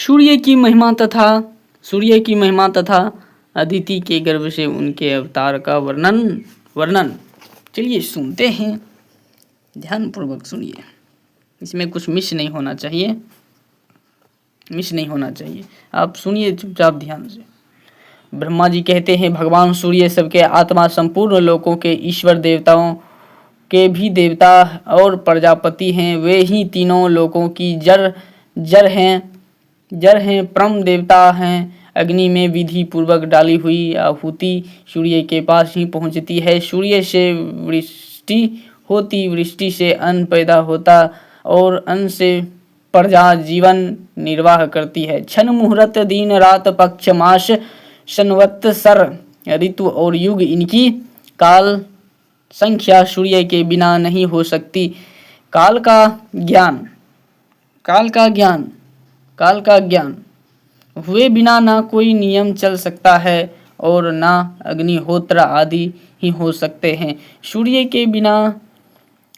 सूर्य की महिमा तथा अदिति के गर्भ से उनके अवतार का वर्णन चलिए सुनते हैं, ध्यानपूर्वक सुनिए। इसमें कुछ मिस नहीं होना चाहिए। आप सुनिए चुपचाप ध्यान से। ब्रह्मा जी कहते हैं, भगवान सूर्य सबके आत्मा, संपूर्ण लोकों के ईश्वर, देवताओं के भी देवता और प्रजापति हैं। वे ही तीनों लोकों की जड़ हैं, परम देवता हैं। अग्नि में विधि पूर्वक डाली हुई आहुति सूर्य के पास ही पहुंचती है। सूर्य से वृष्टि होती, वृष्टि से अन्न पैदा होता और अन्न से प्रजा जीवन निर्वाह करती है। क्षण मुहूर्त, दिन रात, पक्ष मास, संवत्सर, ऋतु और युग, इनकी काल संख्या सूर्य के बिना नहीं हो सकती। काल का ज्ञान हुए बिना ना कोई नियम चल सकता है और ना अग्निहोत्र आदि ही हो सकते हैं। सूर्य के बिना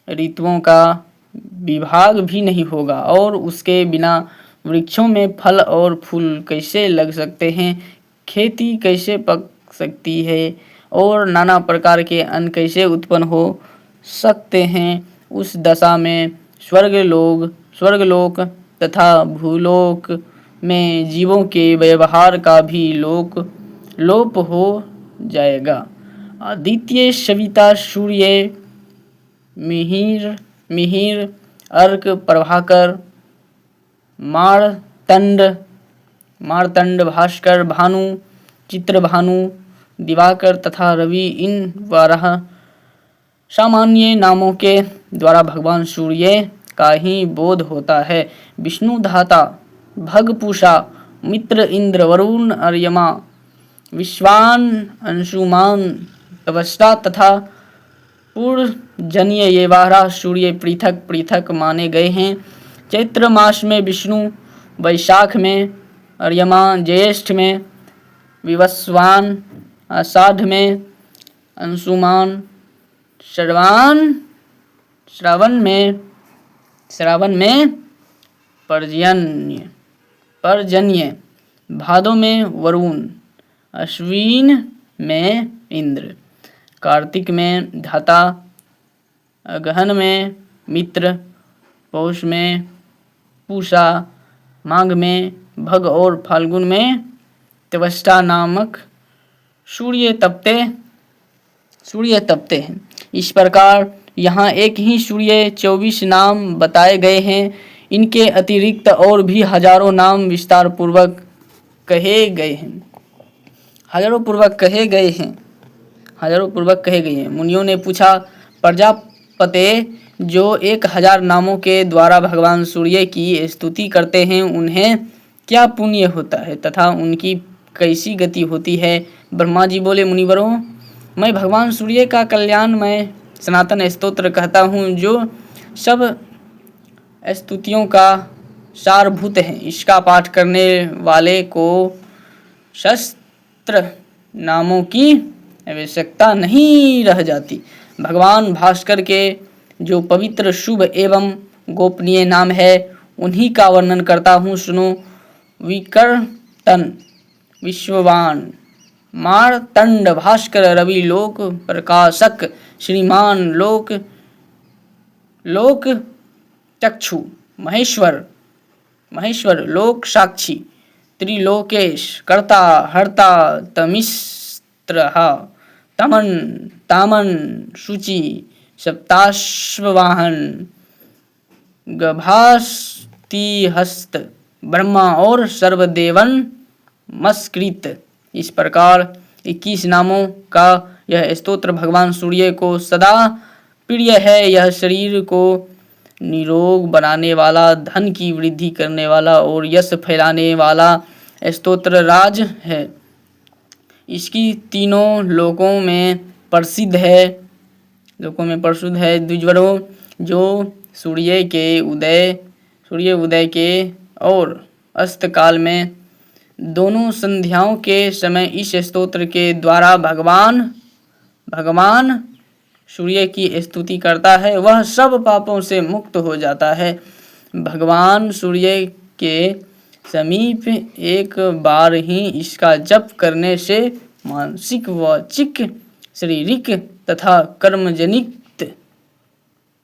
ऋतुओं का विभाग भी नहीं होगा और उसके बिना वृक्षों में फल और फूल कैसे लग सकते हैं, खेती कैसे पक सकती है और नाना प्रकार के अन्न कैसे उत्पन्न हो सकते हैं। उस दशा में स्वर्गलोक तथा भूलोक में जीवों के व्यवहार का भी लोप हो जाएगा। आदित्य, सविता, सूर्य, मिहिर, अर्क, प्रभाकर, मार्तंड, भास्कर, भानु, चित्रभानु, दिवाकर तथा रवि, इन 12 सामान्य नामों के द्वारा भगवान सूर्य का ही बोध होता है। विष्णु धाता, भगपूषा, मित्र, इंद्र, वरुण, अर्यमा, विश्वान, अंशुमान, तपस्या तथा पूर्वजन्य ये 12 सूर्य पृथक पृथक माने गए हैं। चैत्र मास में विष्णु, वैशाख में अर्यमा, ज्येष्ठ में विवस्वान, आषाढ़ में अंशुमान, श्रावण में पर्जन्य, भादो में वरुण, अश्विन में इंद्र, कार्तिक में धाता, अगहन में मित्र, पौष में पूषा, माघ में भग और फाल्गुन में त्वष्टा नामक सूर्य तपते हैं। इस प्रकार यहाँ एक ही सूर्य 24 नाम बताए गए हैं। इनके अतिरिक्त और भी हजारों नाम विस्तार पूर्वक कहे गए हैं। मुनियों ने पूछा, प्रजापते जो 1000 नामों के द्वारा भगवान सूर्य की स्तुति करते हैं, उन्हें क्या पुण्य होता है तथा उनकी कैसी गति होती है? ब्रह्मा जी बोले, मुनिवरों, मैं भगवान सूर्य का कल्याणमय सनातन स्तोत्र कहता हूँ, जो सब स्तुतियों का सारभूत है। इसका पाठ करने वाले को शस्त्र नामों की आवश्यकता नहीं रह जाती। भगवान भास्कर के जो पवित्र, शुभ एवं गोपनीय नाम है, उन्हीं का वर्णन करता हूँ, सुनो। विकर्तन, विश्ववान, मार्तंड, भास्कर, रवि, लोक प्रकाशक, श्रीमान, लोक चक्षु, महेश्वर, लोक साक्षी, त्रिलोकेश, कर्ता, हर्ता, तमिस्त्रः, तामन, शुचि, सप्ताश्ववाहन, गभास्तिहस्त, ब्रह्मा और सर्वदेवन मस्कृत। इस प्रकार 21 नामों का यह स्तोत्र भगवान सूर्य को सदा प्रिय है। यह शरीर को निरोग बनाने वाला, धन की वृद्धि करने वाला और यश फैलाने वाला स्तोत्र राज है। इसकी तीनों लोकों में प्रसिद्ध है। द्विजवरों, जो सूर्य उदय के और अस्त काल में दोनों संध्याओं के समय इस स्तोत्र के द्वारा भगवान सूर्य की स्तुति करता है, वह सब पापों से मुक्त हो जाता है। भगवान सूर्य के समीप एक बार ही इसका जप करने से मानसिक वाचिक शारीरिक तथा कर्मजनित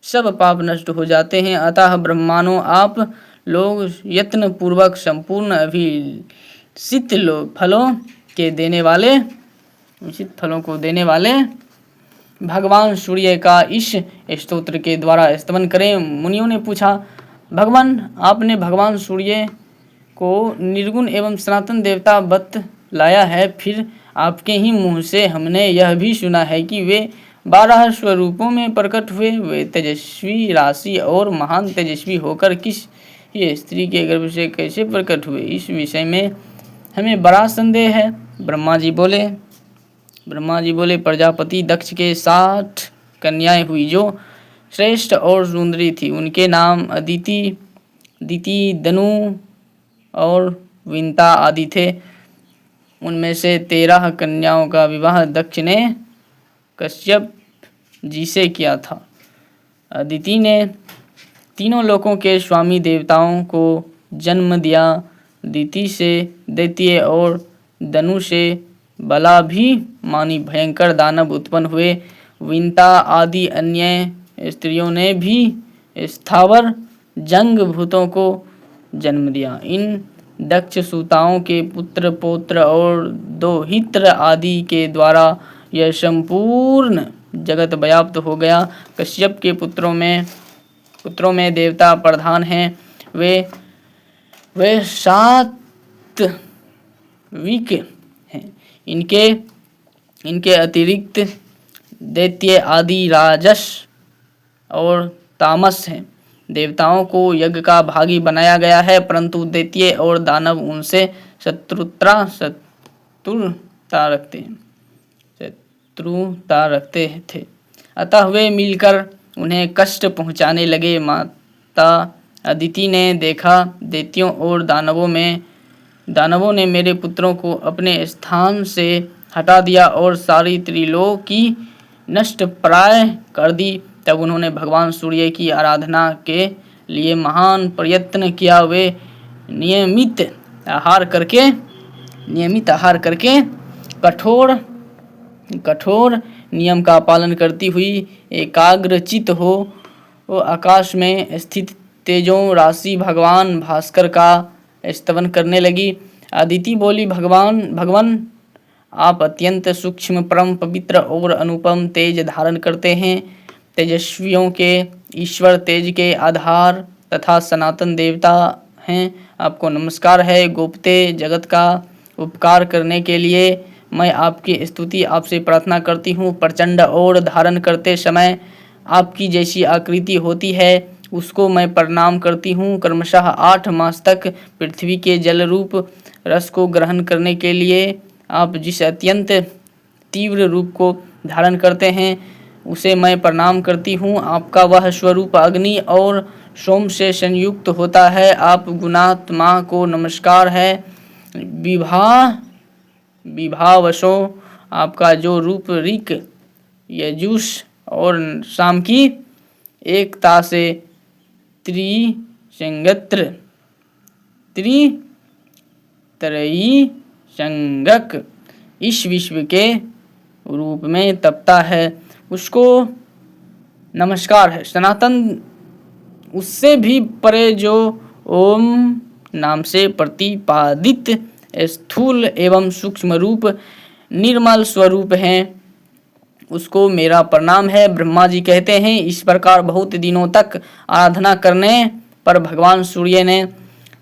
सब पाप नष्ट हो जाते हैं। अतः ब्रह्मानो आप लोग यत्न पूर्वक संपूर्ण अभिलषित फलों को देने वाले भगवान सूर्य का इस स्तोत्र के द्वारा स्तवन करें। मुनियों ने पूछा, भगवान आपने भगवान सूर्य को निर्गुण एवं सनातन देवता बतलाया है, फिर आपके ही मुँह से हमने यह भी सुना है कि वे 12 स्वरूपों में प्रकट हुए। वे तेजस्वी राशि और महान तेजस्वी होकर किस स्त्री के गर्भ से कैसे प्रकट हुए, इस विषय में हमें बड़ा संदेह है। ब्रह्मा जी बोले, प्रजापति दक्ष के 60 कन्याएं हुई जो श्रेष्ठ और सुंदरी थी। उनके नाम अदिति, दनु और विंता आदि थे। उनमें से 13 कन्याओं का विवाह दक्ष ने कश्यप जी से किया था। अदिति ने तीनों लोकों के स्वामी देवताओं को जन्म दिया। अदिति से दैत्य और दनु से बला भी मानी भयंकर दानव उत्पन्न हुए। विंता आदि अन्य स्त्रियों ने भी स्थावर जंग भूतों को जन्म दिया। इन दक्ष सूताओं के पुत्र पौत्र और दोहित्र आदि के द्वारा यह संपूर्ण जगत व्याप्त हो गया। कश्यप के पुत्रों में देवता प्रधान हैं। वे सात्विक हैं। इनके अतिरिक्त दैत्य आदि राजस और तामस हैं। देवताओं को यज्ञ का भागी बनाया गया है, परंतु दैत्य और दानव उनसे शत्रुता रखते थे, अतः वे मिलकर उन्हें कष्ट पहुंचाने लगे। माता अदिति ने देखा, दैत्यों और दानवों ने मेरे पुत्रों को अपने स्थान से हटा दिया और सारी त्रिलोकी नष्ट प्राय कर दी। तब उन्होंने भगवान सूर्य की आराधना के लिए महान प्रयत्न किया। वे नियमित आहार करके कठोर नियम का पालन करती हुई एकाग्रचित हो आकाश में स्थित तेजों राशि भगवान भास्कर का स्तवन करने लगी। अदिति बोली, भगवान आप अत्यंत सूक्ष्म, परम पवित्र और अनुपम तेज धारण करते हैं। तेजस्वियों के ईश्वर, तेज के आधार तथा सनातन देवता हैं। आपको नमस्कार है। गोपते जगत का उपकार करने के लिए मैं आपकी स्तुति आपसे प्रार्थना करती हूँ। प्रचंड और धारण करते समय आपकी जैसी आकृति होती है उसको मैं प्रणाम करती हूँ। क्रमशः 8 मास तक पृथ्वी के जल रूप रस को ग्रहण करने के लिए आप जिस अत्यंत तीव्र रूप को धारण करते हैं उसे मैं प्रणाम करती हूँ। आपका वह स्वरूप अग्नि और सोम से संयुक्त होता है। आप गुणात्मा को नमस्कार है। विभावशों आपका जो रूप ऋक, यजुष और शाम की एकता से त्रयी संगक इस विश्व के रूप में तपता है, उसको नमस्कार है। सनातन उससे भी परे जो ओम नाम से प्रतिपादित स्थूल एवं सूक्ष्म रूप निर्मल स्वरूप हैं, उसको मेरा प्रणाम है। ब्रह्मा जी कहते हैं, इस प्रकार बहुत दिनों तक आराधना करने पर भगवान सूर्य ने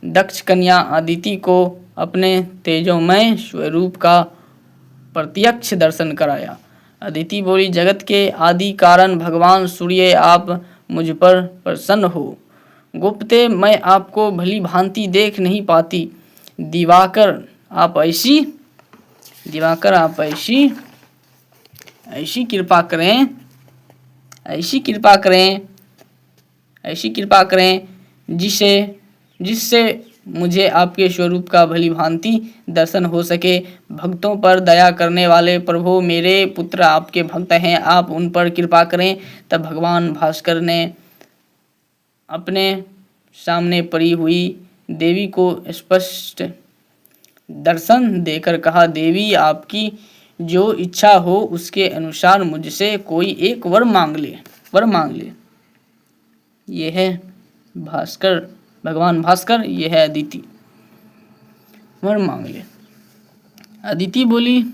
दक्ष कन्या अदिति को अपने तेजोमय स्वरूप का प्रत्यक्ष दर्शन कराया। अदिति बोली, जगत के आदि कारण भगवान सूर्य आप मुझ पर प्रसन्न हो। गुप्ते मैं आपको भली भांति देख नहीं पाती। दिवाकर आप ऐसी कृपा करें जिससे मुझे आपके स्वरूप का भली भांति दर्शन हो सके। भक्तों पर दया करने वाले प्रभु, मेरे पुत्र आपके भक्त हैं, आप उन पर कृपा करें। तब भगवान भास्कर ने अपने सामने पड़ी हुई देवी को स्पष्ट दर्शन देकर कहा, देवी आपकी जो इच्छा हो उसके अनुसार मुझसे कोई एक वर मांग ले। ये है भास्कर, भगवान भास्कर, ये है अदिति। वर मांग ले। अदिति बोली,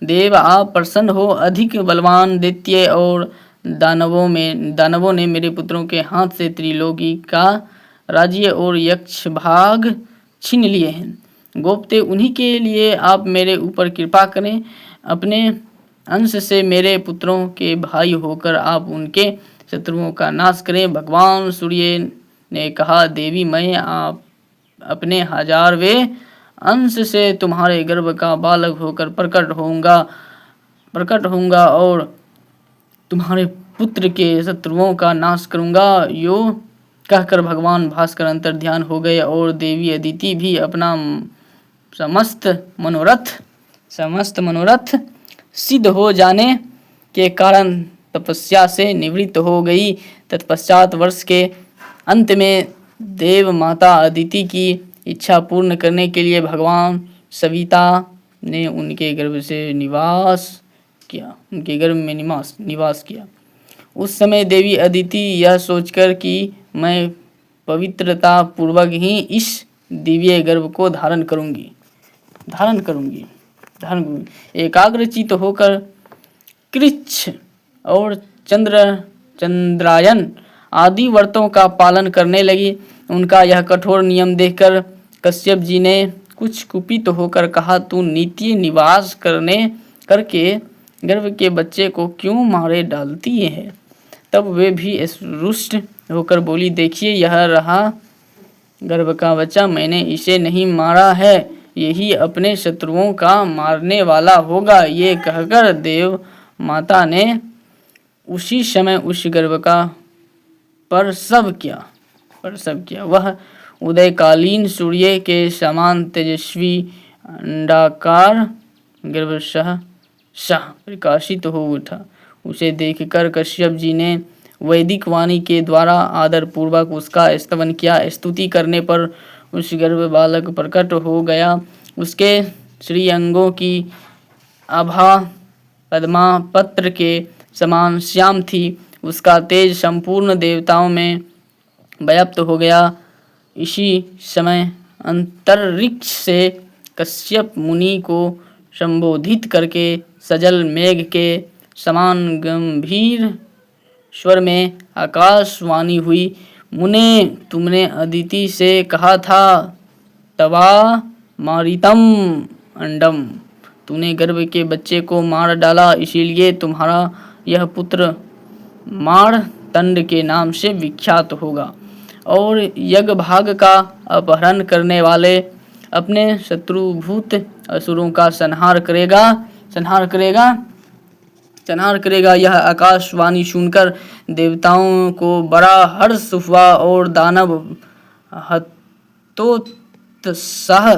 देव आप प्रसन्न हो। अधिक बलवान दैत्य और दानवों ने मेरे पुत्रों के हाथ से त्रिलोकी का राज्य और यक्ष भाग छीन लिए हैं। गोप्ते उन्हीं के लिए आप मेरे ऊपर कृपा करें। अपने अंश से मेरे पुत्रों के भाई होकर आप उनके शत्रुओं का नाश करें। भगवान सूर्य ने कहा, देवी मैं आप अपने 1000वें अंश से तुम्हारे गर्भ का बालक होकर प्रकट होऊंगा और तुम्हारे पुत्र के शत्रुओं का नाश करूंगा। यो कहकर भगवान भास्कर अंतर्ध्यान हो गए और देवी अदिति भी अपना समस्त मनोरथ सिद्ध हो जाने के कारण तपस्या से निवृत्त हो गई। तत्पश्चात वर्ष के अंत में देव माता अदिति की इच्छा पूर्ण करने के लिए भगवान सविता ने उनके गर्भ में निवास किया। उस समय देवी अदिति यह सोचकर कि मैं पवित्रता पूर्वक ही इस दिव्य गर्भ को धारण करूंगी, एकाग्रचित होकर कृच्छ और चंद्रायन आदि व्रतों का पालन करने लगी। उनका यह कठोर नियम देखकर कश्यप जी ने कुछ कुपित होकर कहा, तू नित्य निवास करके गर्भ के बच्चे को क्यों मारे डालती है। तब वे भी रुष्ट होकर बोली, देखिए यह रहा गर्भ का बच्चा, मैंने इसे नहीं मारा है, यही अपने शत्रुओं का मारने वाला होगा। ये कहकर देव माता ने उसी समय उस गर्भ का प्रसव किया। वह उदयकालीन सूर्य के समान तेजस्वी अंडाकार गर्भशः प्रकाशित हो उठा। उसे देखकर कश्यप जी ने वैदिक वाणी के द्वारा आदर पूर्वक उसका स्तवन किया। स्तुति करने पर उस गर्भ बालक प्रकट हो गया। उसके श्री अंगों की आभा पद्मा पत्र के समान श्याम थी। उसका तेज संपूर्ण देवताओं में व्याप्त हो गया। इसी समय अंतरिक्ष से कश्यप मुनि को संबोधित करके सजल मेघ के समान गंभीर स्वर में आकाशवाणी हुई, मुने तुमने अदिति से कहा था, तवा मारितम अंडम, तूने गर्भ के बच्चे को मार डाला, इसीलिए तुम्हारा यह पुत्र मारतंड के नाम से विख्यात होगा और यज्ञ भाग का अपहरण करने वाले अपने शत्रुभूत असुरों का संहार करेगा। यह आकाशवाणी सुनकर देवताओं को बड़ा हर्ष हुआ और दानव हतोत्साह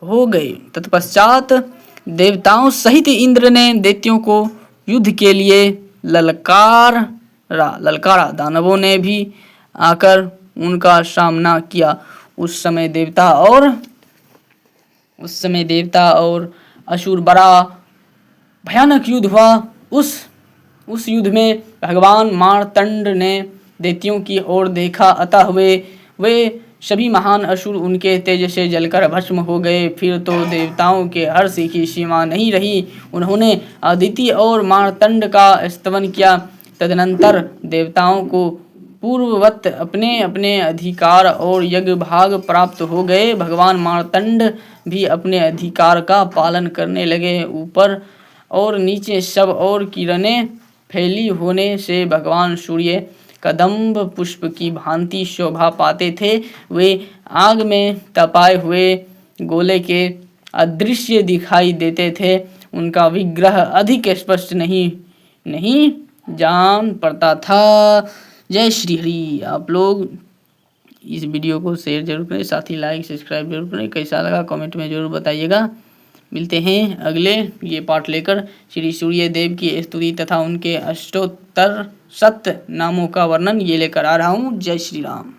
हो गए। तत्पश्चात देवताओं सहित इंद्र ने दैत्यों को युद्ध के लिए ललकारा। दानवों ने भी आकर उनका सामना किया। उस समय देवता और असुर बड़ा भयानक युद्ध हुआ। उस युद्ध में भगवान मार्तंड ने दैत्यों की ओर देखा, अतः वे सभी महान असुर उनके तेज से जलकर भस्म हो गए। फिर तो देवताओं के हर्ष की सीमा नहीं रही। उन्होंने अदिति और मार्तंड का स्तवन किया। तदनंतर देवताओं को पूर्ववत अपने अपने अधिकार और यज्ञ भाग प्राप्त हो गए। भगवान मार्तंड भी अपने अधिकार का पालन करने लगे। ऊपर और नीचे सब और किरणें फैली होने से भगवान सूर्य कदम्ब पुष्प की भांति शोभा पाते थे। वे आग में तपाए हुए गोले के अदृश्य दिखाई देते थे। उनका विग्रह अधिक स्पष्ट नहीं जान पड़ता था। जय श्री हरि। आप लोग इस वीडियो को शेयर जरूर करें, साथ ही लाइक सब्सक्राइब जरूर करें। कैसा लगा कमेंट में जरूर बताइएगा। मिलते हैं अगले ये पाठ लेकर। श्री सूर्य देव की स्तुति तथा उनके अष्टोत्तर 7 नामों का वर्णन ये लेकर आ रहा हूँ। जय श्री राम।